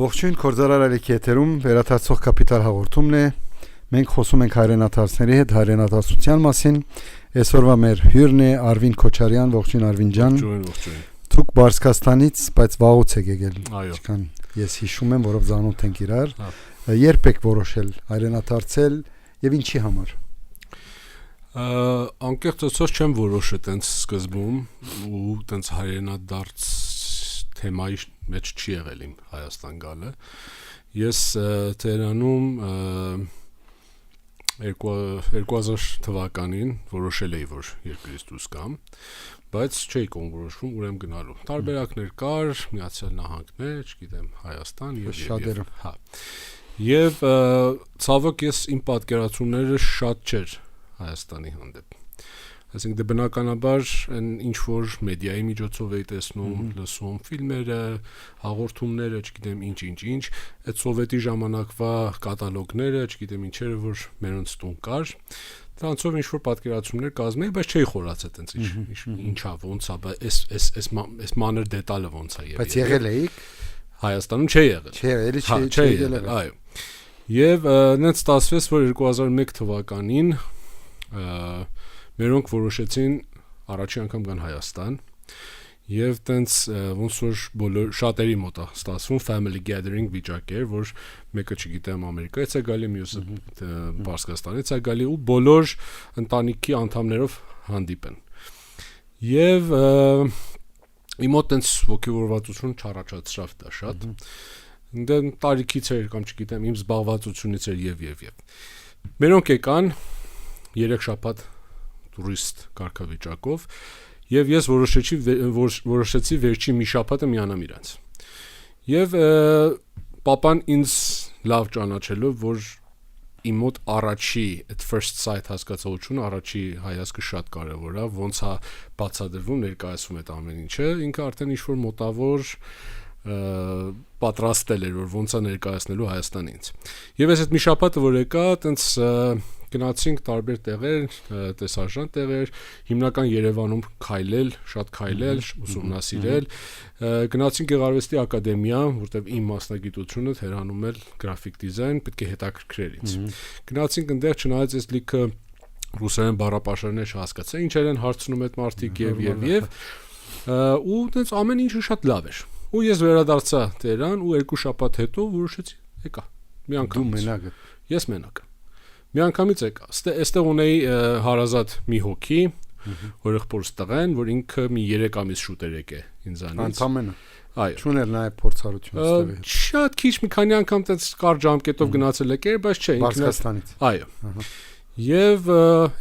Ողջույն, Կորձարար Ալիքի եթերում վերադարձող կապիտալ հաղորդումն է։ Մենք խոսում ենք հայրենադարձների հետ, հայրենադարձության մասին։ Այսօրվա մեր հյուրն է Արվին Քոչարյան, ողջույն Արվին ջան։ Ողջույն։ Դուք Բարսկաստանից, բայց վաղուց եք եկել։ Այո։ Ինչքան ես հիշում եմ, որով ծանոթ ենք իրար։ Երբ եք որոշել հայրենադարձել եւ ինչի համար։ Անկեղծ ասած չեմ որոշել տենց սկզբում ու տենց հայրենադարձ թեմայի մեջ չի եղել իմ Հայաստան գալը։ Ես Թեհրանում 2000 թվականին որոշել էի, որ երկրից դուրս գամ, բայց չէի կողմնորոշվում ուրեմն գնալու։ Տարբերակներ կար, Միացյալ Նահանգներ, չգիտեմ, Հայաստան եւ հա։ Եվ ցավոք ես իմ պատկերացումները շատ չէր Հայաստանի հանդեպ։ Այսինքն դե բնականաբար այն ինչ որ մեդիայի միջոցով էի տեսնում, լսում ֆիլմերը, հաղորդումները, չգիտեմ ինչ, այդ սովետի ժամանակվա կատալոգները, չգիտեմ ինչերը որ մերոնց տուն կար, դրանցով ինչ որ պատկերացումներ կազմեի, բայց չէի խորացել այտենց ինչա, ոնց է, այս մանր դետալը ոնց է եղել։ Բայց եղել էիք Հայաստանում չի եղել։ Չի եղել, այո։ Եվ նենց ստացվեց, որ 2001 թվականին մերոնք որոշեցին առաջի անգամ գան Հայաստան եւ տենց ոնց որ բոլոր շատերի մոտ է ստացվում family gathering վիճակ էր, որ մեկը չգիտեմ Ամերիկայից է գալի, մյուսը Բարսկաստանից է գալի ու բոլոր ընտանիքի անդամներով հանդիպեն։ Եվ իմ մոտ տենց ոգևորվածություն չառաջացավ դա շատ։ Դե տարիքից էր կամ չգիտեմ իմ զբաղվածությունից էր եւ։ Մերոնք եկան 3 շաբաթ տուրիստ կարգավիճակով եւ ես որոշեցի վերջի մի շաբաթը միանամ իրանց։ Եվ papan ինձ լավ ճանաչելով, որ իմ մոտ առաջի at first sight հասկացողությունը, առաջի հայացքը շատ կարեւոր է, ոնց է բացատրվում, ներկայացվում այդ ամեն ինչը, ինքը արդեն ինչ-որ մոտավոր պատրաստել էր, որ ոնց է ներկայացնելու Հայաստան ինձ։ Եվ այս այդ մի շաբաթը որ եկա, տենց գնացինք տարբեր տեղեր, տեսարժան տեղեր, հիմնական Երևանում քայլել, շատ քայլել, ուսումնասիրել, գնացինք Գեղարվեստի ակադեմիա, որտեղ իմ մասնագիտությունը Թեհրանում էլ գրաֆիկ դիզայն, պետք է հետաքրքրեր ինձ։ Գնացինք այնտեղ, չնայած այս լիքը ռուսերեն բառապաշարներ չհասկացա, ինչեր են հարցնում այդ մարդիկ եւ ու դից ամեն ինչը շատ լավ էր։ Ու ես վերադարձա Թեհրան ու 2 շաբաթ հետո որոշեցի եկա։ Մի անգամ։ Դու մենակ։ Ես մենակ։ Մի անգամից եկա։ Այստեղ ունեի հարազատ մի հոգի, որ եղբորս տղեն, որ ինքը մի 3 ամիս շուտ էր եկե ինձանից։ Ընդամենը։ Այո։ Չուներ նաև փորձառություն ստեղի։ Շատ քիչ մի քանի անգամ տենց կար ժամկետով գնացել եկեր, բայց չէ, ինքն Բարսկաստանից։ Այո։ Եվ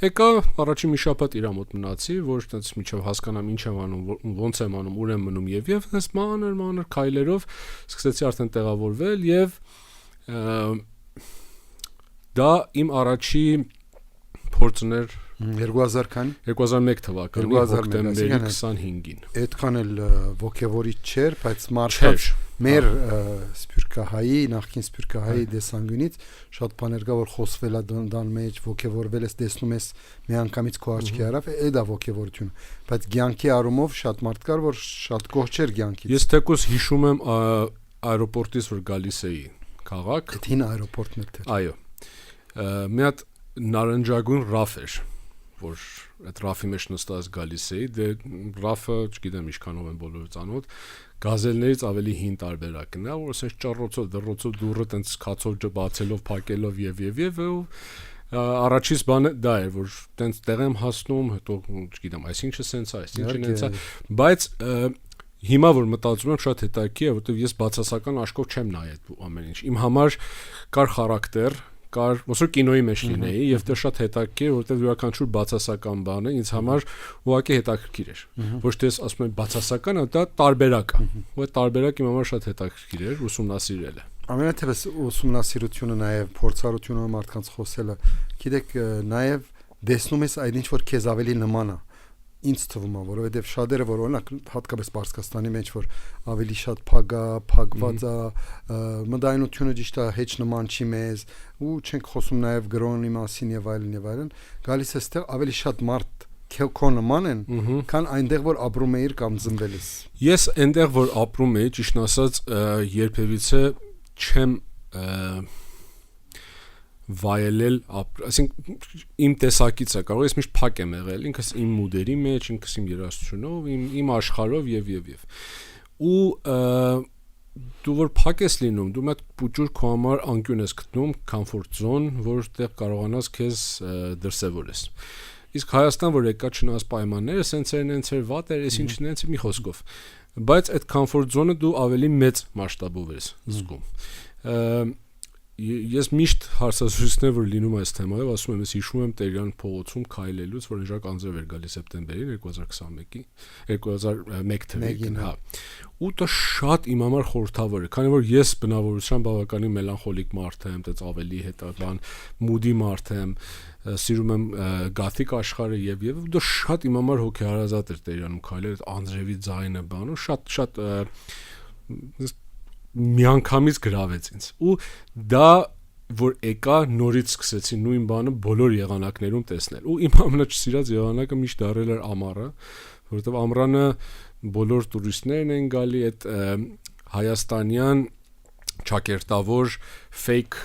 եկա առաջի մի շաբաթ իր մոտ մնացի, որ տենց միջով հասկանամ ինչ եմ անում, ոնց եմ անում, ուր եմ մնում եւ տենց մանր քայլերով սկսեցի արդեն տեղավորվել եւ դա իմ առաջի փորձն էր 2000 քանի 2001 թվականի հոկտեմբերի 25-ին։ Այդքան էլ ոգևորիչ չէր, բայց մարդած մեր սփյուռքահայի, նախկին սփյուռքահայի դեսանգունից շատ բաներ կա, որ խոսվել է դան մեջ, ոգևորվել ես, տեսնում ես մի անգամից քո աչքի արավ, դա ոգևորություն։ Բայց ցանկի առումով շատ մարդ կար, որ շատ գոհ չէր ցանկից։ Ես թեկուզ հիշում եմ аэроպորտից որ գալիս էի քաղաք։ Այդ հին аэроպորտն էր։ Այո։ Մի հատ նարնջագույն ռաֆ էր, որ այդ ռաֆի մեջ նստած գալիս էի, դե ռաֆը, չգիտեմ ինչքանով են բոլորը ծանոթ, գազելներից ավելի հին տարբերակն է, որ ասես ճառոցով, դռոցով դուրը տենց քացով բացելով, փակելով եւ առաջից բանը դա էր, որ տենց տեղ եմ հասնում, հետո չգիտեմ, այսինչը սենց է, այսինչն հենց է, բայց հիմա որ մտածում եմ շատ հետաքրքիր է, որովհետեւ ես բացասական աշկով չեմ նայ այդ ամեն ինչ։ Իմ համար կար խարակտեր, կար ոնց որ կինոյի մեջ լինեի եւ դա շատ հետաքրքիր է, որովհետեւ յուրաքանչյուր բացասական բանը ինձ համար ուղղակի հետաքրքիր էր։ Ոչ թե ասում եմ բացասական, դա տարբերակ է։ Ու այդ տարբերակը իմ համար շատ հետաքրքիր էր ուսումնասիրելը։ Ամենաթեւս ուսումնասիրությունը նաեւ փորձառությունը մարդկանց խոսելը, գիտեք, նաեւ դեսնում ես այդ ինչ որ քեզ ավելի նման է։ Ինձ թվում է, որովհետև շատերը որ օրինակ հատկապես Պարսկաստանի մեջ որ ավելի շատ փակված է, մտայնությունը ճիշտ է, հեչ նման չի մեզ, ու չենք խոսում նաև գրոնի մասին եւ այլն, գալիս է այստեղ ավելի շատ մարդ քո նման են, քան այնտեղ որ ապրում էիր կամ ծնվել ես։ Ես այնտեղ որ ապրում էի, ճիշտ ասած, երբևիցե չեմ վայելել, այսինքն իմ տեսակից է կարող, ես միշտ փակ եմ եղել, ինքս իմ մուդերի մեջ, ինքս իմ երաժշտությունով, իմ աշխարհով եւ ու դու որ փակ ես լինում, դու մեծ փուճուր քո համար անկյուն ես գտնում, comfort zone, որտեղ կարողանաս քեզ դրսևորես։ Իսկ Հայաստան որ եկա չնայած պայմանները, սենց էր վատ էր, ես ինչն էր մի խոսքով։ Բայց այդ comfort zone-ը դու ավելի մեծ մասշտաբով ես զգում։ Ես միշտ հարցազրույցներ որ լինում այս թեմայով, ասում եմ, ես հիշում եմ Տերյան փողոցում քայլելուց, որ նշակ անձրև էր գալիս սեպտեմբերին 2021 թվականին, հա։ Ու դա շատ իմ համար խորհրդավոր է, քանի որ ես բնավորությամբ բավականին մելանխոլիկ մարդ եմ, դից ավելի հետաբան մուդի մարդ եմ, սիրում եմ գաթիկ աշխարհը եւ դա շատ իմ համար հոգեհարազատ էր Տերյանում քայլել, անձրևի ձայնը բանը, շատ միանգամից գրավեց ինձ ու դա որ եկա նորից սկսեցի նույն բանը բոլոր եղանակներում տեսնել ու իմ ամենաչսիրած եղանակը միշտ դարել էր ամառը որովհետև ամռանը բոլոր տուրիստներն են գալի այդ հայաստանյան ճակերտավոր fake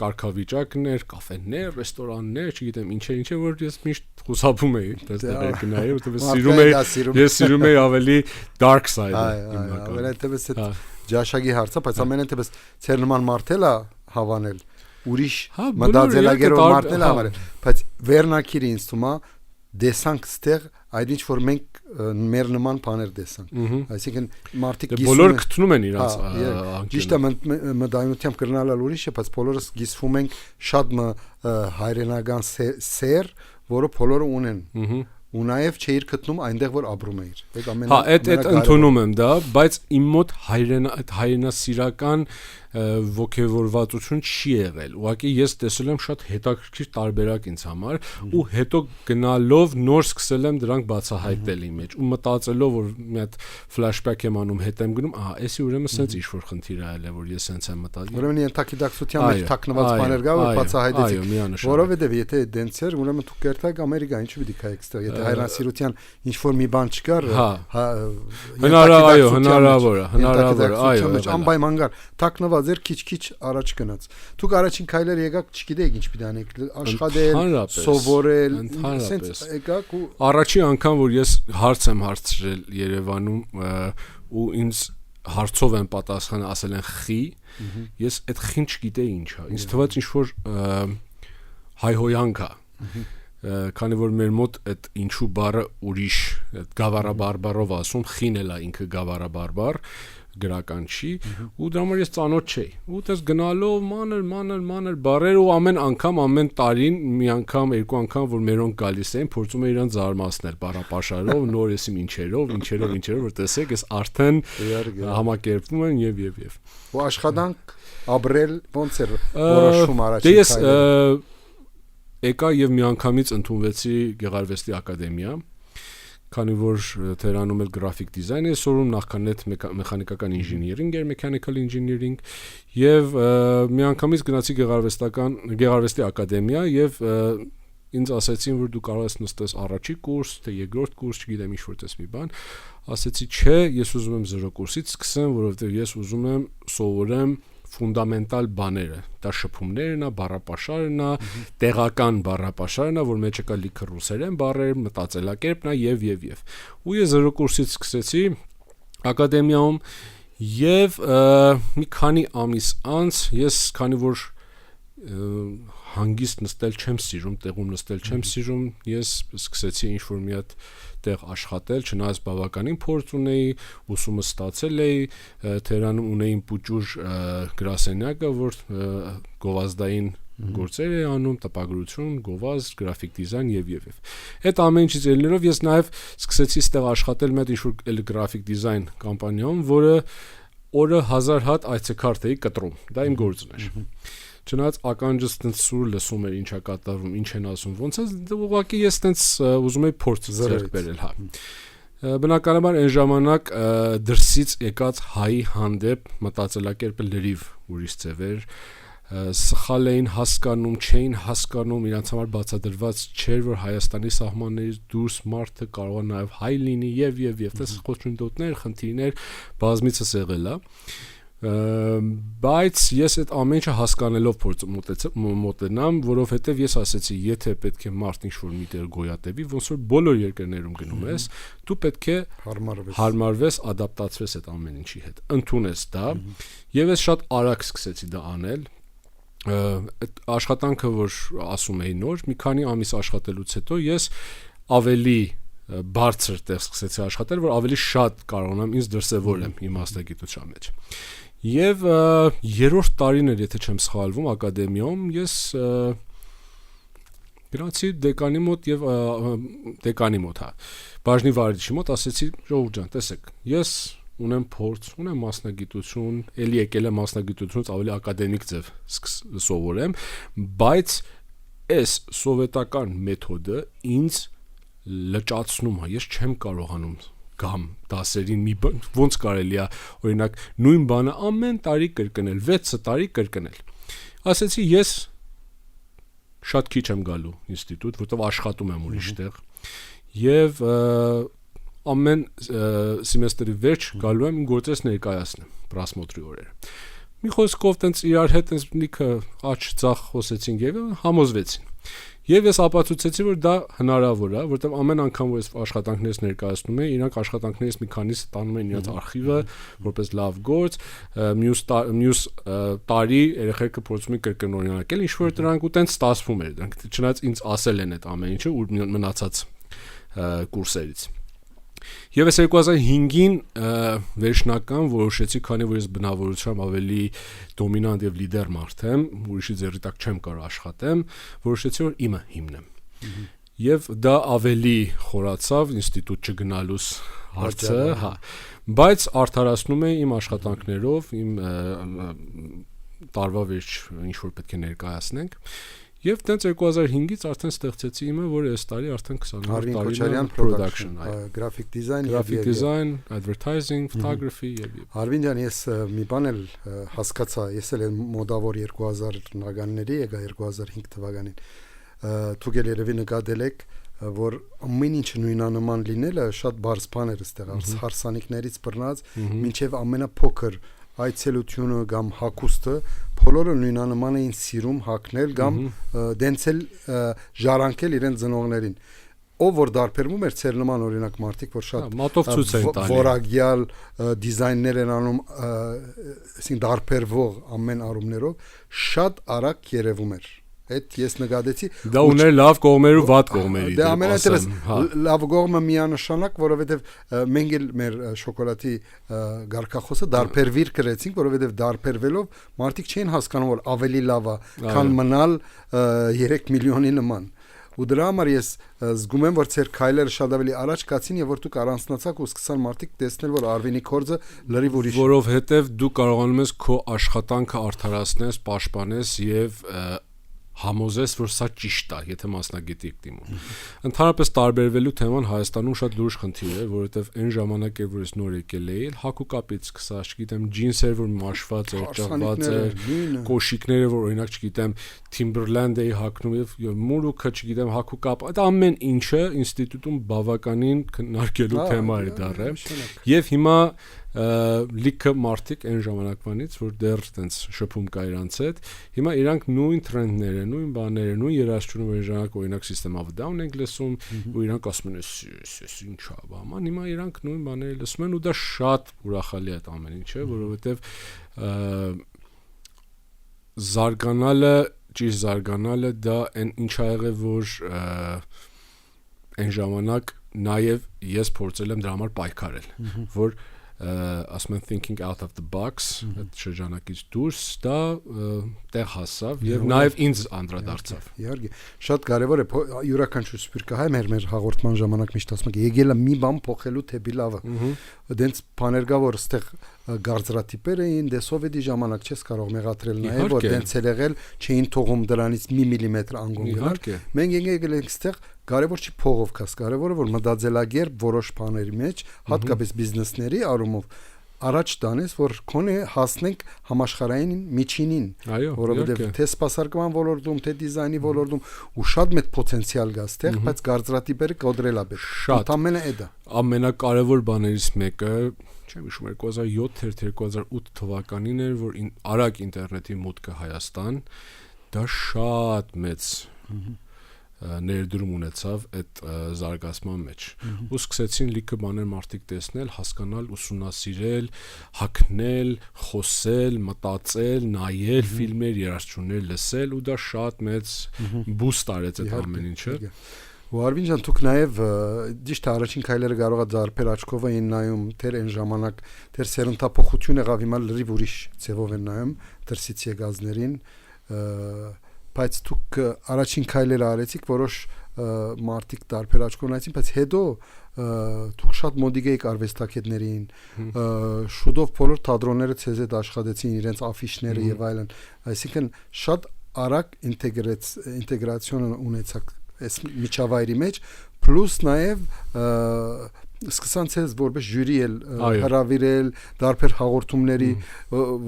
կարգավիճակներ, կաֆեներ, ռեստորաններ, չգիտեմ ինչ որ ես միշտ խուսափում էի դեռ գնայի, որովհետև ես սիրում էի ավելի dark side-ը հիմնականում։ Ամենատեղս այդ ջաշագի հարցը, բայց ամենատեղս ցեր նման մարտելա հավանել, ուրիշ մտածելակերպ մարտելա հավանել, բայց վերնակիրը ինձ թվում է դեսանք ստեղ այդ ինչ որ մենք մեր նման բաներ տեսանք այսինքն մարդիկ գիսում բոլորը գտնում են իրանց ճիշտ է մտայնությամբ կրնալալ ուրիշ է բայց բոլորս գիսվում ենք շատ հայրենական սեր որը բոլորը ունեն ու նաև չէիր գտնում այնտեղ որ ապրում էիր հա այդ ընդունում եմ դա բայց իմ մոտ հայրենասիրական ոգևորվածություն չի եղել ուղղակի ես տեսել եմ շատ հետաքրքիր տարբերակ ինձ համար ու հետո գնալով նոր սկսել եմ դրանք բացահայտել իմ մեջ ու մտածելով որ մի հատ ֆլաշբեք եմ անում հետ եմ գնում էսի ուրեմն սենց ինչ որ խնդիր ա ելել որ ես սենց եմ մտածել ուրեմն ենթակիդակցության մեջ թաքնված բաներ կա որ բացահայտեցի որովհետև եթե դենսեր ուրեմն դու կերտակ Ամերիկա ինչու պիտի քայեք ստեղ եթե հայրենասիրության ինչ որ մի բան չկար հնարավոր այո անպայման կար թաքնված էր քիչ առաջ գնաց դուք առաջին քայլեր եկաք չգիտեիք ինչ պիտի անեք աշխատել սովորել սենց եկաք ու առաջի անգամ որ ես հարց եմ հարցրել Երևանում ու ինձ հարցով են պատասխան ասել են խի ես այդ խին չգիտեի ինչ է ինձ թվաց ինչ որ հայհոյանք է քանի որ մեր մոտ այդ ինչու բառը ուրիշ այդ գավառաբարբարով ասում խին էլա ինքը գավառաբարբար գրական չի ու դրա համար ես ծանոթ չէի ու դες գնալով մանր բառեր ու ամեն անգամ ամեն տարին մի անգամ երկու անգամ որ մերոնք գալիս էին փորձում էին իրան զարմացնել բառապաշարով նոր էսիմ ինչերով որ տեսեք ես արդեն համակերպվում են եւ ու աշխատանք ապրել ոնց էր որոշում առաջին դե ես եկա եւ միանգամից ընդունվեցի Գեղարվեստի ակադեմիա քանի որ Թերանում էլ գրաֆիկ դիզայն է սովորում նախքան այդ մեխանիկական ինժեներինգ էր mechanical engineering եւ միանգամից գնացի Գեղարվեստի ակադեմիա եւ ինձ ասացին որ դու կարող ես նստես առաջի կուրս թե երկրորդ կուրս չգիտեմ ինչ որտես մի բան ասացի չէ ես ուզում եմ 0 կուրսից սկսեմ որովհետեւ ես ուզում եմ սովորեմ ֆունդամենտալ բաները դա շփումներն է բառապաշարն է տեղական բառապաշարն է որ մեջը կա լիքը ռուսերեն բառեր մտածելակերպն է եւ ու ես 0 կուրսից սկսեցի ակադեմիայում եւ մի քանի ամիս անց ես քանի որ հանգիստ նստել չեմ սիրում տեղում նստել չեմ սիրում ես սկսեցի ինչ որ մի հատ տեղ աշխատել չնայած բավականին փորձ ունեի ուսումը ստացել էի Թերանում ունեին փուճուր գրասենյակը որ գովազդային գործեր էի անում տպագրություն գովազդ գրաֆիկ դիզայն եւ այդ ամեն ինչից ելնելով ես նաեւ սկսեցի ստեղ աշխատել մի հատ ինչ որ գրաֆիկ դիզայն կամպանիայում որը օրը 1000 հատ այցեքարտ էի կտրում դա իմ գործն էր չնայած ականջս տենց սուր լսում էր ինչա կատարվում ինչ են ասում ոնց է ուղղակի ես տենց ուզում եի փորձ ձեռք բերել հա բնականաբար այն ժամանակ դրսից եկած հայի հանդեպ մտածելակերպը լրիվ ուրիշ ձև էր սխալ էին հասկանում չէին հասկանում իրանց համար բացատրված չէր որ Հայաստանի սահմաններից դուրս մարդը կարող է նաև հայ լինի եւ դες խոչընդոտներ խնդիրներ բազմիցս եղել է Բայց ես այդ ամեն ինչը հասկանալով մոտենամ, որովհետև ես ասեցի, եթե պետք է մարդ ինչ-որ միտեղ գոյատևի, ոնց որ բոլոր երկրներում գնում ես, դու պետք է հարմարվես, ադապտացվես այդ ամեն ինչի հետ, ընդունես դա, եւ ես շատ արագ սկսեցի դա անել։ Այդ աշխատանքը, որ ասում էի նոր, մի քանի ամիս աշխատելուց հետո ես ավելի բարձր տեղ սկսեցի աշխատել, որ ավելի շատ կարողանամ ինձ դրսևորեմ իմ մասնագիտության մեջ։ Եվ երրորդ տարին էր, եթե չեմ սխալվում, ակադեմիայում ես գնացի դեկանի մոտ, բաժնի վարիչի մոտ, ասեցի, ժողովուրդ ջան, տեսեք, ես ունեմ փորձ, ունեմ մասնագիտություն, էլի եկել եմ մասնագիտությունից ավելի ակադեմիկ ձև սովորեմ, բայց այս սովետական մեթոդը ինձ լճացնում է, ես չեմ կարողանում գամ դասերին ոնց կարելի է օրինակ նույն բանը ամեն տարի կրկնել 6 տարի կրկնել ասեցի ես շատ քիչ եմ գալու ինստիտուտ որտեղ աշխատում եմ ուրիշտեղ եւ ամեն սեմեստրի վերջ գալու եմ գործես ներկայացնեմ պրասմոտրի օրերը մի խոսքով տենց իրար հետ տենց լիքը աչ ցախ խոսեցինք եւ համոզվեցին Եվ ես ապացուցեցի, որ դա հնարավոր է, որտեղ ամեն անգամ որ ես աշխատանքներս ներկայացնում եմ, իրանք աշխատանքներից մի քանիսը տանում են իրաց արխիվը, որպես լավ գործ, մյուս տարի երեխեքը փորձում են կրկնօրինակել, ինչ որ դրանք ու տենց ստացվում էր, դրանք չնայած ինձ ասել են այդ ամեն ինչը ու մնացած կուրսերից։ Եվ ես 2005-ին վերջնական որոշեցի, քանի որ ես բնավորությամբ ավելի դոմինանտ եւ լիդեր մարդ եմ, ուրիշի ձեռի տակ չեմ կարող աշխատեմ, որոշեցի որ իմը հիմնեմ։ Եվ դա ավելի խորացավ ինստիտուտ չգնալուց հարցը, հա, բայց արդարացնում եմ իմ աշխատանքներով, իմ տարվա վերջ ինչ որ պետք է ներկայացնենք։ Եվ տենց 2005-ից արդեն ստեղծեցի իմը, որը այս տարի արդեն 20 տարին production, graphic design, advertising, photography եւ Արվին ջան, ես մի բան էլ հասկացա, ես էլ մոդավոր 2000 թվականների եկա 2005 թվականին։ Դուք երևի նկատել եք, որ ամեն ինչը նույնանման լինելը շատ բարձ բան էր այստեղ, հարսանիքներից բռնած, մինչև ամենափոքր այցելությունը կամ հագուստը բոլորը նույնանման էին սիրում հագնել կամ դենցել ժառանգել իրեն ծնողներին ով որ դարբերվում էր ցեր նման օրինակ մարդիկ որ շատ մատով ցույց են տալի որակյալ դիզայններ են անում այսին դարբերվող ամեն առումներով շատ արագ երևում էր Այդ ես նկատեցի Դա ուներ լավ կողմեր ու վատ կողմերի Դա ամենատես լավ կողմը միանշանակ որովհետև մենք էլ մեր շոկոլադի գարկախոսը դարբերվիր գրեցինք որովհետև դարբերվելով մարդիկ չէին հասկանում որ ավելի լավ է քան մնալ 3 միլիոնի նման ու դրա համար ես զգում եմ որ ցեր քայլերը շատ ավելի առաջ կացին եւ որ դուք առանձնացաք ու սկսան մարդիկ տեսնել որ Արվինի կորձը լրիվ ուրիշ որովհետեւ դու կարողանում ես քո աշխատանքը արդարացնես, պաշտպանես եւ համոզես, որ սա ճիշտ է, եթե մասնագետի եք դիմում։ Ընդհանրապես տարբերվելու թեման Հայաստանում շատ լուրջ խնդիր է, որովհետև այն ժամանակ որ ես նոր եկել էի, հագուկապից սկսած, չգիտեմ, ջինսեր, որ մաշված էր, ճղված էր, կոշիկները, որ օրինակ, չգիտեմ, Timberland-ի հագնում եւ մուրուքը, չգիտեմ, հագուկապ, այդ ամեն ինչը ինստիտուտում բավականին քննարկելու թեմա էր դառել։ Եվ հիմա լիքը մարդիկ այն ժամանակվանից որ դեռ տենց շփում կա իրանց հետ հիմա իրանք նույն տրենդները նույն բաները նույն երաշխությունը որ ժամանակ օրինակ system of down ենք լսում ու իրանք ասում են ինչա բաման հիմա իրանք նույն բաները լսում են ու դա շատ ուրախալի է այդ ամեն ինչը որովհետև զարգանալը ճիշտ զարգանալը դա այն ինչ ա եղել որ այն ժամանակ նաև ես փորձել եմ դրա համար պայքարել որ ասում են thinking out of the box այդ շրջանակից դուրս դա տեղ հասավ եւ նաեւ ինձ անդրադարձավ իհարկե շատ կարեւոր է յուրաքանչյուր սպիրկահայ մեր հաղորդման ժամանակ միշտ ասում եք եկել է մի բան փոխելու թեպի լավը դենց բաներ կա որ այստեղ գարձրատիպեր էին դե սովետի ժամանակ չես կարող մեղադրել նաեւ որ դենց էլ եղել չէին թողում դրանից մի միլիմետր անգամ գնալ մենք եկել ենք այստեղ Կարևոր չի փողով կաս, կարևորը որ մտածելակերպ որոշ բաների մեջ, հատկապես բիզնեսների առումով առաջ տանես, որ քոնե հասնենք համաշխարհային միջինին, Այո, որովհետև թե սպասարկման ոլորտում, թե դիզայնի ոլորտում ու շատ մեծ պոտենցիալ կա ստեղ, բայց կարծրատիպերը կոդրելա պետք։ Ամենը է դա։ Ամենակարևոր բաներից մեկը, չեմ հիշում 2007 թե 2008 թվականին էր, որ արագ ինտերնետի մուտքը Հայաստան, դա շատ մեծ ներդրում ունեցավ այդ զարգացման մեջ ու սկսեցին լիքը բաներ մարդիկ տեսնել, հասկանալ, ուսումնասիրել, հագնել, խոսել, մտածել, նայել ֆիլմեր, երաժշտություններ լսել ու դա շատ մեծ բուստ արեց այդ ամեն ինչը։ Ու Արվին ջան, դուք նաև ճիշտ է առաջին քայլերը կարող է ձարբեր աչքով էին նայում, դեր այն ժամանակ դեր սերնդափոխություն եղավ, հիմա լրիվ ուրիշ ձևով են նայում դրսից եկածներին, բայց դուք առաջին քայլերը արեցիք, որոշ մարդիկ տարբեր աչքով նայեցին, բայց հետո դուք շատ մոդիկ եք արվեստագետներին, շուտով բոլոր թատրոնները ցեզ հետ աշխատեցին իրենց աֆիշները եւ այլն, այսինքն շատ արագ ինտեգրացիոն ունեցաք այս միջավայրի մեջ, պլյուս նաև սկսան ցեզ որպես ժյուրի էլ հրավիրել դարբեր հաղորդումների,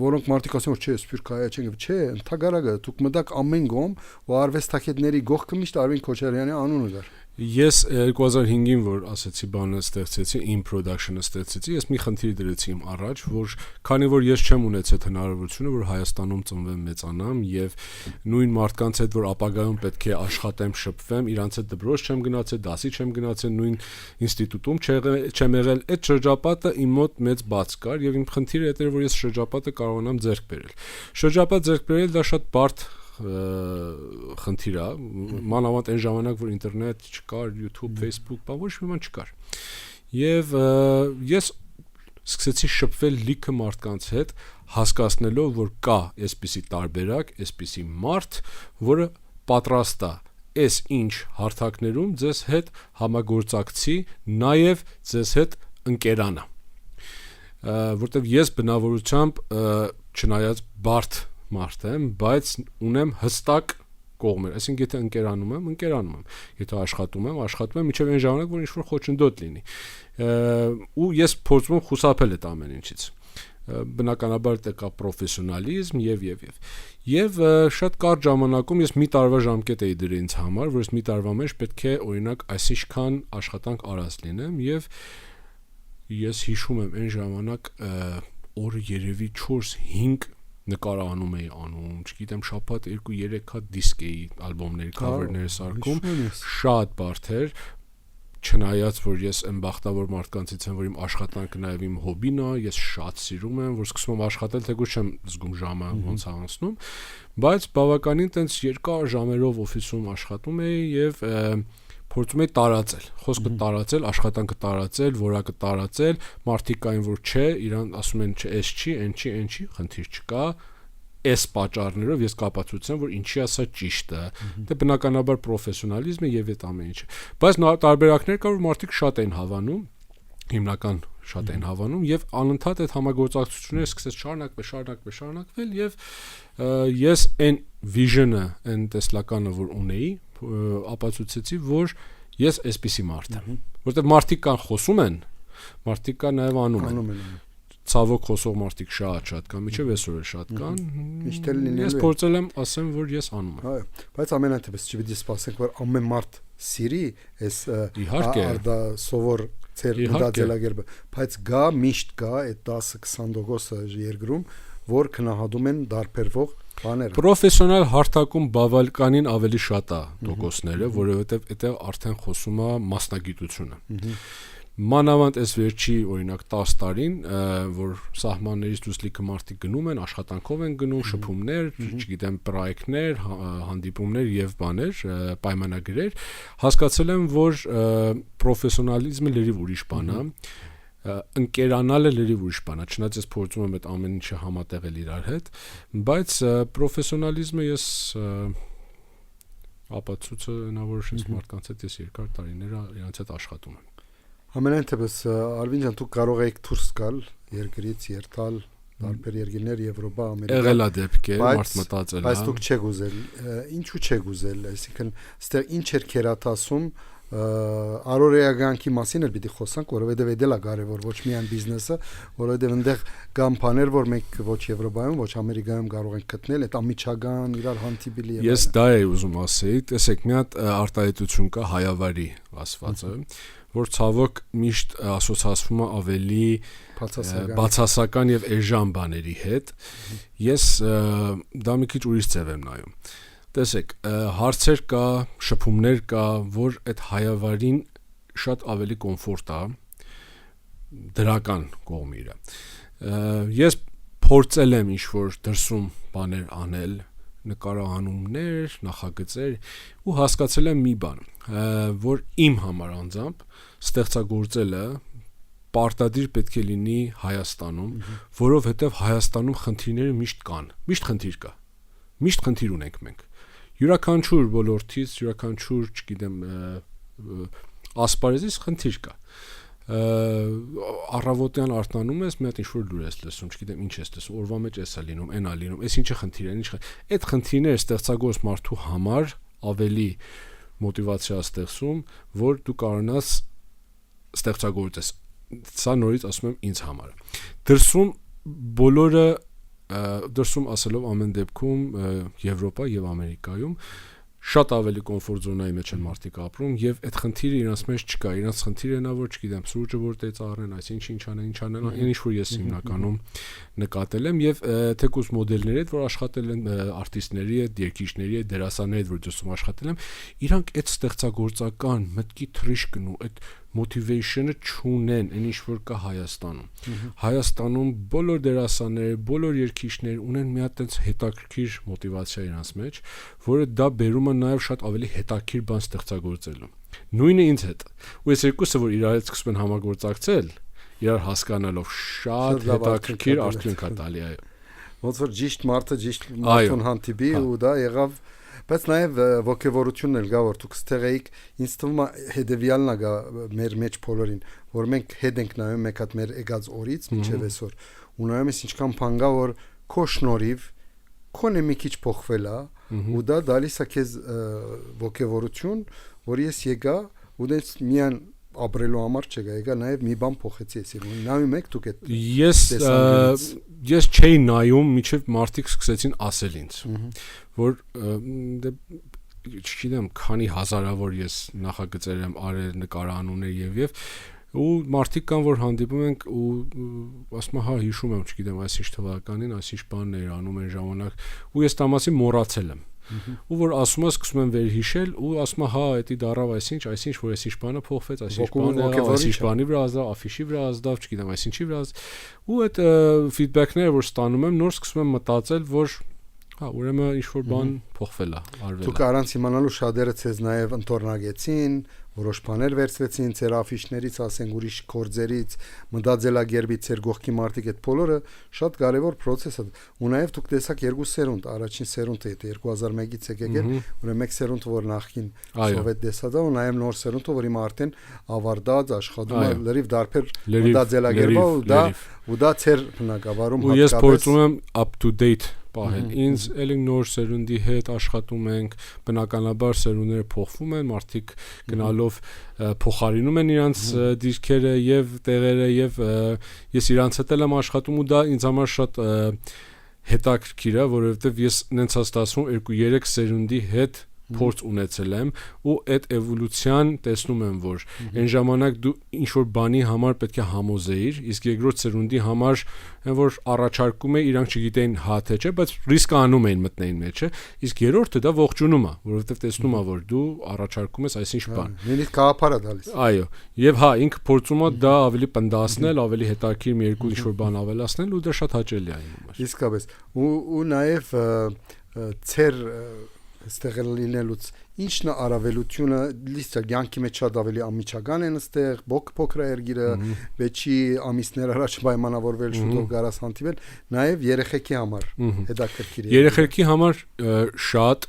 որոնք մարդիկ ասում որ չէ, սփյուռք հայա չեն, չէ, ընդհանրապես դուք մտակ ամեն գոմ ու արվեստագետների գողքը միշտ Արվին Քոչարյանի անունը կար։ Ես 2005-ին որ ասեցի բանը ստեղծեցի, իմ production-ը ստեղծեցի, ես մի խնդիր դրեցի իմ առաջ, որ քանի որ ես չեմ ունեցել հնարավորությունը, որ Հայաստանում ծնվեմ, մեծանամ եւ նույն մարդկանց հետ որ ապագայում պետք է աշխատեմ, շփվեմ, իրանց հետ դպրոց չեմ գնացել, դասի չեմ գնացել, նույն ինստիտուտում չեմ եղել, այդ շրջապատը իմ մոտ մեծ բաց կար եւ իմ խնդիրը դա էր, որ ես շրջապատը կարողանամ ձեռք բերել։ Շրջապատ ձեռք բերել դա շատ բարդ խնդիր է, մանավանդ այն ժամանակ որ ինտերնետ չկար, YouTube, Facebook, բան ոչ մի բան չկար։ Եվ ես սկսեցի շփվել լիքը մարդկանց հետ, հասկացնելով որ կա այսպիսի տարբերակ, այսպիսի մարդ, որը պատրաստ է այս ինչ հարթակներում ձեզ հետ համագործակցի, նաև ձեզ հետ ընկերանա։ Որտեվ ես բնավորությամբ չնայած բարդ մարդ եմ, բայց ունեմ հստակ կողմեր, այսինքն եթե ընկերանում եմ, եթե աշխատում եմ, մինչև այն ժամանակ, որ ինչ-որ խոչընդոտ լինի։ Ու ես փորձում եմ խուսափել այդ ամեն ինչից։ Բնականաբար դա կա պրոֆեսիոնալիզմ եւ շատ կարճ ժամանակում ես մի տարվա ժամկետ էի դրել ինձ համար, որ ես մի տարվա մեջ պետք է օրինակ այսինքան աշխատանք արած լինեմ եւ ես հիշում եմ այն ժամանակ օրը երևի 4-5 նկարանում էի անում, չգիտեմ, շաբաթ 2-3 հատ դիսկ էի ալբոմների cover-ներ սարքում, շատ բարդ էր, չնայած որ ես այն բախտավոր մարդկանցից եմ, որ իմ աշխատանքը նաև իմ հոբին է, ես շատ սիրում եմ, որ սկսում եմ աշխատել, թեկուզ չեմ զգում ժամը ոնց է անցնում, բայց բավականին տենց երկար ժամերով օֆիսում աշխատում էի եւ փորձում էի տարածել, խոսքը տարածել, աշխատանքը տարածել, որակը տարածել, մարդիկ կային որ չէ, իրան ասում են չէ, էս չի, այն չի, խնդիր չկա, այս պատճառներով ես կապացուցեմ, որ ինչի ասա ճիշտ է։ Դա բնականաբար պրոֆեսիոնալիզմ է եւ այդ ամեն ինչը։ Բայց տարբերակներ կար, որ մարդիկ շատ են հավանում, հիմնական շատ են հավանում եւ անընդհատ այդ համագործակցությունները սկսեց շարունակվել եւ ես այն vision-ը, այն տեսլականը, որ ունեի, ապացուցեցի, որ ես այսպիսի մարդ եմ, որտեղ մարդիկ կան խոսում են, մարդիկ կան նաև անում են։ Ցավոք խոսող մարդիկ շատ կան, միջև այսօր է շատ կան։ Ես փորձել եմ ասեմ, որ ես անում եմ։ Այո, բայց ամենատեպս չպետք է սպասենք, որ ամեն մարդ սիրի այս արդա սովոր ծեր մտածելակերպը, բայց գա միշտ կա այդ 10-20% երկրում, որ քնահատում են դարբերվող բաները։ Պրոֆեսիոնալ հարթակում բավականին ավելի շատ է տոկոսները, որովհետև այդտեղ արդեն խոսում է մասնագիտությունը։ Մանավանդ այս վերջի օրինակ 10 տարին, որ սահմաններից դուրս լիքը մարդիկ գնում են, աշխատանքով են գնում, շփումներ, չգիտեմ, պրոյեկտներ, հանդիպումներ եւ բաներ, պայմանագրեր, հասկացել եմ, որ պրոֆեսիոնալիզմը լրիվ ուրիշ բան է, ընկերանալը լրիվ ուրիշ բան է, չնայած ես փորձում եմ այդ ամեն ինչը համատեղել իրար հետ, բայց պրոֆեսիոնալիզմը ես ապացուցը հնարավոր է մարդկանց հետ ես երկար տարիներ իրանց հետ աշխատում եմ։ Ամենայնտեպս Արվին ջան, դուք կարող եք դուրս գալ երկրից, երթալ տարբեր երկրներ, Եվրոպա, Ամերիկա։ Եղել է դեպք է, մարդ մտածել է։ Բայց դուք չեք ուզել, ինչու չեք ուզել, այսինքն, ստեղ ինչ էր քերաթասում, Արորեականքի մասին էլ պիտի խոսանք, որովհետև դա է կարևոր, ոչ միայն բիզնեսը, որովհետև այնտեղ կան բաներ, որ մենք ոչ Եվրոպայում, ոչ Ամերիկայում կարող ենք գտնել, այդ ամիջական իրար հանդիպելի է։ Ես դա էի ուզում ասեի, տեսեք, մի հատ արտահայտություն կա հայավարի ասվածը, որ ցավոք միշտ ասոցացվում է ավելի բացասական եւ էժան բաների հետ։ Ես դա մի քիչ ուրիշ ձև եմ նայում։ Տեսեք, հարցեր կա, շփումներ կա, որ այդ հայավարին շատ ավելի կոմֆորտ է դրական կողմերը։ Ես փորձել եմ ինչ-որ դրսում բաներ անել, նկարահանումներ, նախագծեր ու հասկացել եմ մի բան, որ իմ համար անձամբ ստեղծագործելը պարտադիր պետք է լինի Հայաստանում, որովհետև Հայաստանում խնդիրները միշտ կան, միշտ խնդիր կա, միշտ խնդիր ունենք մենք։ Յուրաքանչյուր ոլորտից, յուրաքանչյուր, չգիտեմ, ասպարեզից խնդիր կա։ Առավոտյան արթնանում ես, մի հատ ինչ-որ լուր ես լսում, չգիտեմ ինչ ես լսում, օրվա մեջ էսա լինում, այնա լինում, այս ինչը խնդիր է, այդ խնդիրները ստեղծագործ մարդու համար ավելի մոտիվացիա ստեղծում, որ դու կարողանաս ստեղծագործես։ Սա նորից ասում եմ ինձ համար։ Դրսում ասելով ամեն դեպքում Եվրոպա եւ Ամերիկայում շատ ավելի կոմֆորտ զոնայի մեջ են մարդիկ ապրում եւ այդ խնդիրը իրանց մեջ չկա, իրանց խնդիրը նա որ չգիտեմ սուրճը որտեղից առնեն, այսինքն ինչ անեն, ինչ որ ես հիմնականում նկատել եմ եւ թեկուզ մոդելների հետ որ աշխատել են արտիստների հետ, երգիչների հետ, դերասանների հետ որ դրսում աշխատել եմ, իրանք այդ ստեղծագործական մտքի թռիչքն ու այդ motivation-ը չունեն, այն ինչ որ կա Հայաստանում։ Հայաստանում բոլոր դերասանները, բոլոր երգիչները ունեն մի հատ այնց հետաքրքիր մոտիվացիա իրancs մեջ, որը դա բերում է նաև շատ ավելի հետաքրքիր բան ստեղծագործելու։ Նույնը ինձ հետ։ Ու այս երկուսը որ իրար հետ սկսում են համագործակցել, իրար հասկանալով շատ հետաքրքիր արդյունք է տալի, այո։ Ոնց որ ճիշտ մարդը ճիշտ մարդուն հանդիպի ու դա եղավ բայց նաև ոգևորությունն էլ գա որ դուք ստեղ եք ինձ թվում է հետևյալն է գա մեր մեջ բոլորին որ մենք հետ ենք նայում մեկ հատ մեր եկած օրից մինչև այսօր ու նայում ես ինչքան բան գա որ քո շնորհիվ քոնը մի քիչ փոխվել է ու դա դալիս է քեզ ոգևորություն որ ես եկա ու դες միան ապրելու համար չգա եկա նաև մի բան փոխեցի ես նայում եք դուք այդ ես չէի նայում միջև մարդիկ սկսեցին ասել ինձ որ չգիտեմ քանի հազարավոր ես նախագծեր եմ արել նկարահանումներ եւ ու մարդիկ կան որ հանդիպում ենք ու ասում եմ հա հիշում եմ չգիտեմ այսինչ թվականին այսինչ բաններ անում են ժամանակ ու ես տամասի մոռացել եմ ու որ ասում ես սկսում եմ վերհիշել ու ասում հա էդի դարավ այսինչ որ այսինչ բանը փոխվեց այսինչ բանը այսինչ բանի վրա ազդավ աֆիշի վրա ազդավ չգիտեմ այսինչի վրա ու այդ ֆիդբեքները որ ստանում եմ նոր սկսում եմ մտածել որ հա ուրեմն ինչ որ բան փոխվել է արվել է դուք առանց իմանալու շատերը ցեզ նաև ընթորնագեցին որոշ բաներ վերցվեցին ծեր աֆիշներից ասենք ուրիշ կորձերից մտածելակերպից ծեր գողքի մարդիկ այդ բոլորը շատ կարևոր process է ու նաև դուք տեսաք երկու սերունդ առաջին սերունդը դա 2001-ից եկել ուրեմն մեկ սերունդը որ նախքին սովետ դեսադա ու նաև նոր սերունդը որ հիմա արդեն ավարտած աշխատում է լրիվ դարբեր մտածելակերպով ու դա ծեր բնակավարում ու ես փորձում եմ up to date պահել ինձ էլի նոր սերունդի հետ աշխատում ենք բնականաբար սերունդները փոխվում են մարդիկ գնալով փոխարինում են իրանց դիրքերը եւ տեղերը եւ ես իրանց հետ եմ աշխատում ու դա ինձ համար շատ հետաքրքիր է որովհետեւ ես նենց հաստատում 2-3 սերունդի հետ փորձ ունեցել եմ ու այդ էվոլյուցիան տեսնում եմ որ այն ժամանակ դու ինչ որ բանի համար պետք է համոզեիր իսկ երկրորդ սերունդի համար այն որ առաջարկում է իրանք չգիտեին հա թե չէ բայց ռիսկ անում էին մտնեին մեջը իսկ երրորդը դա ողջունում է որովհետև տեսնում է որ դու առաջարկում ես այսինչ բան նույնիսկ գաղափար է տալիս այո եւ հա ինքը փորձում է դա ավելի պնդասնել ավելի հետաքրքիր մի երկու ինչ որ բան ավելացնել ու դա շատ հաճելի է այն համար իսկապես ու նաեւ ծեր ստեղ լինելուց ինչն է առավելությունը լիստը ցանկի մեջ շատ ավելի ամիջական են ստեղ փոքր երգիրը վեճի ամիսներ առաջ պայմանավորվել շուտով գարաս հանդիպել նաև երեխեքի համար հետաքրքիր երեխեքի համար շատ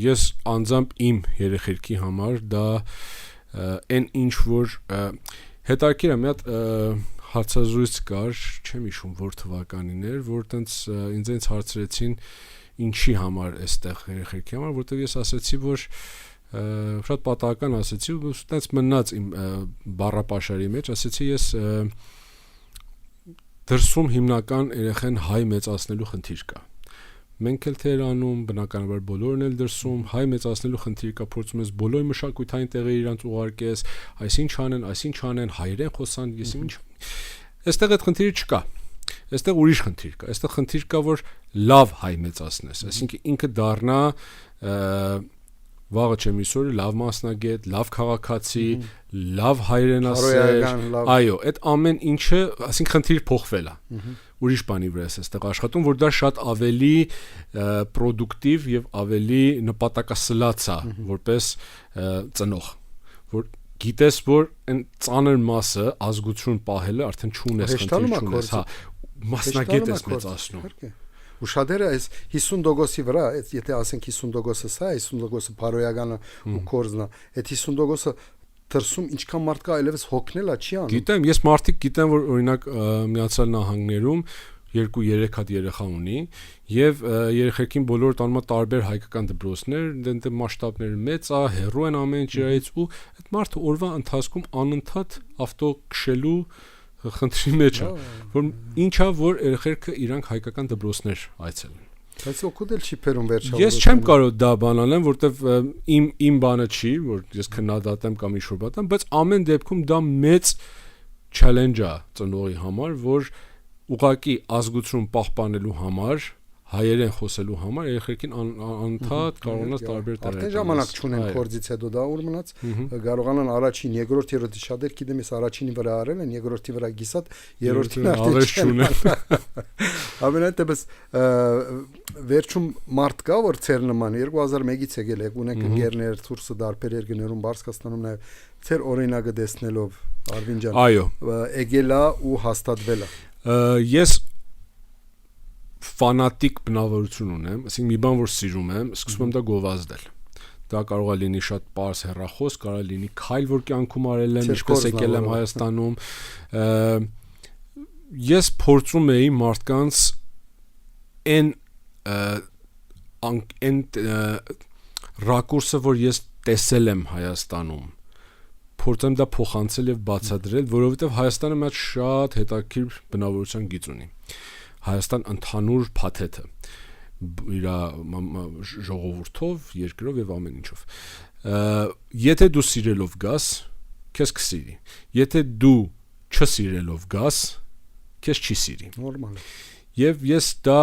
ես անձամբ իմ երեխեքի համար դա այն ինչ որ հետաքրքիր է մի հատ հարցազրույց կար չեմ հիշում որ թվականին էր որ տենց ինձ հարցրեցին ինչի համար էստեղ երեխեքի համար որտեղ ես ասացի որ շատ պատահական ասեցի, ու այդպես մնաց իմ բառապաշարի մեջ, ասեցի ես դրսում հիմնական երեխեն հայ մեծացնելու խնդիր կա։ Մենք էլ թե անում, բնականաբար բոլորն էլ դրսում հայ մեծացնելու խնդիր կա, փորձում ես բոլոր մշակութային տեղերը իրանց ուղարկես, այսինչ անեն, հայերեն խոսան, ես ինչ։ Այստեղ այդ խնդիրը չկա։ Այստեղ ուրիշ խնդիր կա։ Այստեղ խնդիր կա, որ լավ հայ մեծացնես, այսինքն ինքը դառնա վաղը չեմ իսօր լավ մասնագետ, լավ քաղաքացի, լավ հայրենասեր, այո, այդ ամեն ինչը, ասենք խնդիր փոխվել է։ Ուրիշ բանի վրա է այստեղ աշխատում, որ դա շատ ավելի պրոդուկտիվ եւ ավելի նպատակասլաց է, որպես ծնող, որ գիտես, որ այն ծանր մասը ազգություն պահելը արդեն չունես, խնդիր չունես, հա, մասնագետ ես մեծացնում։ Ու շատերը այս 50%-ի վրա, եթե ասենք 50%-ը սա, 50%-ը բարոյականը ու կորզնա, այդ 50%-ը դրսում ինչքան մարդ կա այլևս հոգնելա չի անում։ Գիտեմ, ես մարդիկ գիտեմ, որ օրինակ Միացյալ Նահանգներում 2-3 հատ երեխա ունի եւ երեխեքին բոլորը տանում են տարբեր հայկական դպրոցներ, դե մասշտաբները մեծ է, հեռու են ամեն ինչից ու այդ մարդը օրվա ընթացքում անընդհատ ավտո քշելու խնդրի մեջ է, որ ինչա որ երեխեքը իրանք հայկական դպրոցներ այցելեն։ Բայց օգուտ էլ չի բերում վերջավորում։ Ես չեմ կարող դա բանալեմ, որտեվ իմ բանը չի, որ ես քննադատեմ կամ ինչ-որ բան, բայց ամեն դեպքում դա մեծ challenge է ծնողի համար, որ ուղղակի ազգություն պահպանելու համար, հայերեն խոսելու համար երեխեքին անընդհատ կարողանաս տարբեր տեղեր։ Արդեն ժամանակ չունեն կորձից հետո դա ուր մնաց, կարողանան առաջին, երկրորդ, երրորդի շատեր գիտեմ ես առաջինի վրա արել են, երկրորդի վրա գիսատ, երրորդին արդեն չունեն։ Ամենայնպես վերջում մարդ կա որ ծեր նման 2001-ից եկել եք ունենք ընկերներ ցուրսը դարբեր երկրներում Բարսկաստանում նաև ծեր օրինակը տեսնելով Արվին ջան։ Այո։ Եկելա ու հաստատվելա։ Ես ֆանատիկ բնավորություն ունեմ, ասենք մի բան որ սիրում եմ, սկսում եմ դա գովազդել։ Դա կարող է լինի շատ պարզ հեռախոս, կարող է լինի քայլ, որ կյանքում արել եմ, ինչպես եկել եմ Հայաստանում։ Ես փորձում էի մարդկանց այն ռակուրսը, որ ես տեսել եմ Հայաստանում, փորձեմ դա փոխանցել եւ բացատրել, որովհետեւ Հայաստանը մի շատ հետաքրքիր բնավորության գիծ ունի։ Հայաստան ընդհանուր փաթեթը իր ժողովրդով, երկրով եւ ամեն ինչով։ Եթե դու սիրելով գաս, քեզ կսիրի։ Եթե դու չսիրելով գաս, քեզ չի սիրի։ Նորմալ է։ Եվ ես դա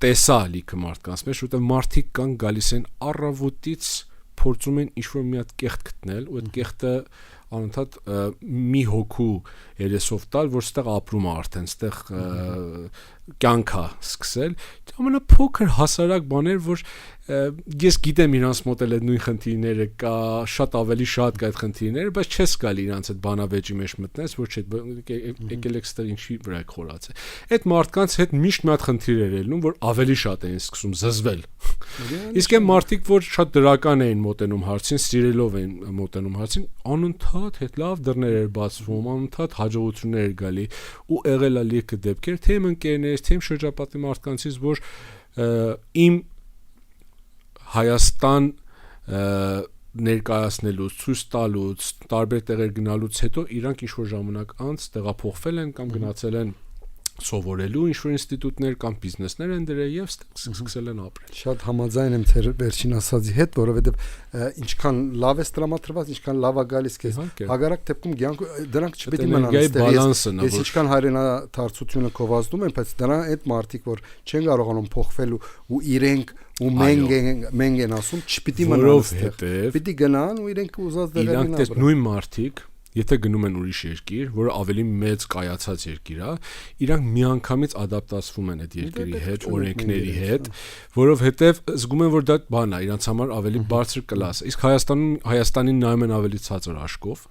տեսա լիքը մարդկանց մեջ, որտեղ մարդիկ կան գալիս են առավոտից փորձում են ինչ-որ մի հատ կեղտ գտնել, ու այդ կեղտը անընդհատ մի հոգու երեսով տալ, որ ստեղ ապրում է արդեն, ստեղ կյանքա սկսել, ամենափոքր հասարակ բաներ, որ ես գիտեմ իրանց մոտ էլ այդ նույն խնդիրները կա, շատ ավելի շատ կա այդ խնդիրները, բայց չես գալի իրանց այդ բանավեճի մեջ մտնես, որ չէ, եկել եք ստեղ ինչի վրա եք խորացել։ Այդ մարդկանց հետ միշտ մի հատ խնդիր էր ելնում, որ ավելի շատ էին սկսում զզվել։ Իսկ այն մարդիկ, որ շատ դրական էին մոտենում հարցին, սիրելով էին մոտենում հարցին, անընդհատ հետ լավ դռներ էր բացվում, անընդհատ հաջողություններ էր գալի ու եղել է լիքը դեպքեր, թե իմ ընկերներից, թե իմ շրջապատի մարդկանցից, որ իմ Հայաստան ներկայացնելուց, ցույց տալուց, տարբեր տեղեր գնալուց հետո իրանք ինչ-որ ժամանակ անց տեղափոխվել են կամ գնացել են սովորելու ինչ-որ ինստիտուտներ կամ բիզնեսներ են դրել եւ սկսել են ապրել։ Շատ համաձայն եմ ձեր վերջին ասածի հետ, որովհետեւ ինչքան լավ է տրամադրված, ինչքան լավ է գալիս քեզ։ Հագարակ դեպքում դրանք չպետք է մնան այստեղ։ Ես ինչքան հայրենադարձությունը կովազդում եմ, բայց դրան այդ մարդիկ, որ չեն կարողանում փոխվել ու իրենք ու մենք են ասում, չպետք է մնան այստեղ։ Պիտի գնան ու իրենք ուզած դերերին ապրեն։ Իրանք նույն մարդիկ եթե գնում են ուրիշ երկիր, որը ավելի մեծ կայացած երկիր է, իրանք միանգամից ադապտացվում են այդ երկրի հետ, օրենքների հետ, որովհետև զգում են, որ դա բան է, իրանց համար ավելի բարձր կլաս է։ Իսկ Հայաստանին նայում են ավելի ցածր աշկով,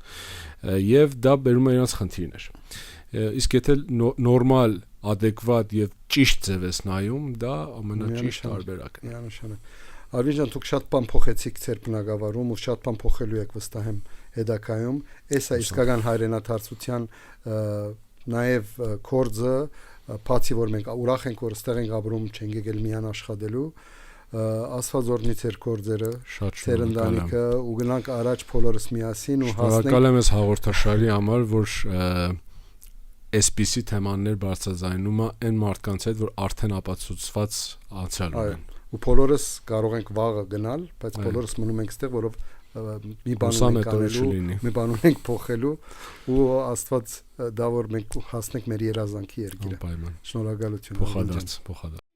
եւ դա բերում է իրանց խնդիրներ։ Իսկ եթե նորմալ, adekvat եւ ճիշտ ձև ես նայում, դա ամենաճիշտ տարբերակն է։ Միանշանակ։ Արվին ջան, դուք շատ բան փոխեցիք ձեր բնակավարում ու շատ բան փոխելու եք վստահ եմ հետագայում։ Էսա իսկական հայրենադարձության նաև կորձը, բացի որ մենք ուրախ ենք որ ստեղ ենք ապրում, չենք եկել միան աշխատելու, Աստված օրհնի ձեր գործերը, Շատ ձեր շնորհակալ եմ։ ընտանիքը ու գնանք առաջ բոլորս միասին ու Շնորհակալ եմ այս հաղորդաշարի համար, որ այսպիսի թեմաներ բարձրաձայնումը այն մարդկանց հետ, որ արդեն ապացուցված անցյալ ունեն։ ու բոլորս կարող ենք վաղը գնալ, բայց բոլորս մնում ենք այստեղ, որով մի բան ունենք անելու, մի բան ունենք փոխելու ու Աստված դա որ մենք հասնենք մեր երազանքի երկիրը։ Անպայման։ Շնորհակալություն։ Փոխադարձ։